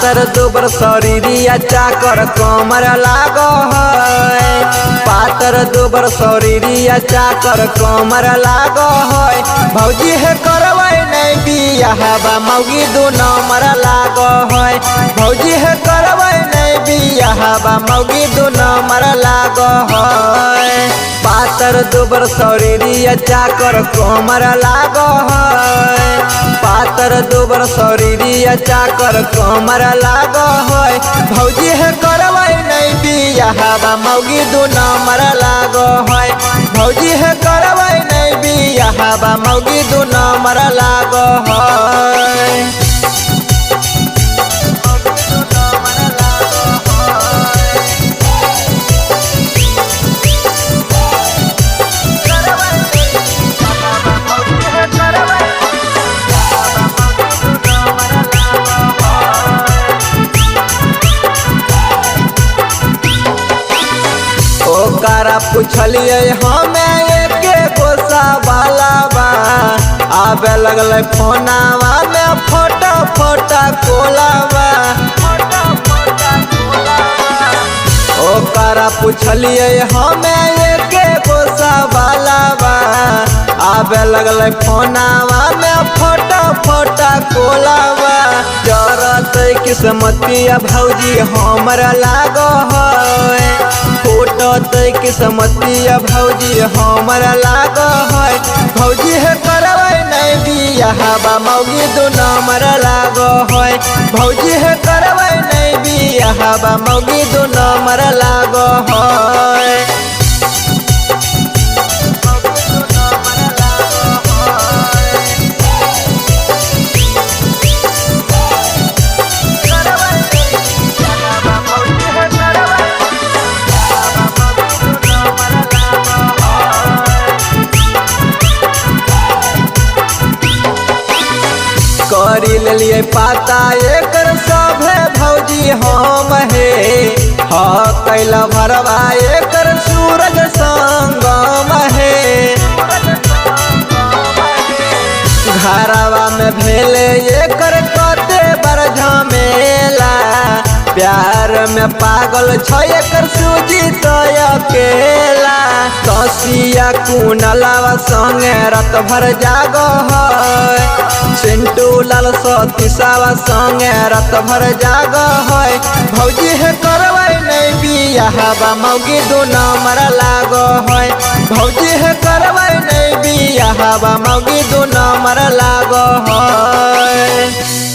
पातर दुबर शरीरिया चाकर कमर लागो है। पातर दुबर शरीरिया चाकर कमर लागो है। भौजी है करबै नहीं बियाह बा मौगी दू नंबर लागो है। भौजी है करबै नहीं बियाह बा मौगी दू नंबर लागो है। पातर दुबर शरीरिया चाकर कमर लागो है। पातर दुबर शरीरिया चाकर कमर लागो है। भौजी है करबै नहीं बियाह बा मौगी दू नंबर लागो है। भौजी है करबै नहीं बियाह बा मौगी दू नंबर लागो है। ओकरा पूछलिए हमें एक गोसा वाला बा आबे लगल फोनावा में फोटा फोटा कोलावा। ओकरा पूछलिए हमें एक गोसा वाला बा आबे लगल फोनावा में फोटा फोटा कोलावा। जरत किस्मतिया भौजी हमरा लागो है। फूटत किस्मतिया भौजी हमरा लागो है। भौजी है करबै नहीं बियाह बा मौगी दू नंबर लागो है। भौजी है करबै नहीं बियाह बा मौगी दू नंबर लागो है। करी लिए पाता एकर सभे भौजी हम हे। कैला भरवा एकर सूरज संगम है। घरवा में भेले एकर कते बर झमेला। प्यार में पागल छ एकर सूजी तो अकेला। कसिया कुनलावा संगे रात भर जागो है। चिंटू लाल सतीसावा संगे रात भर जागो है। भौजी है करबै नहीं बियाह बा मौगी दू नंबर लागो है। भौजी है करबै नहीं बियाह बा मौगी दू नंबर लागो है।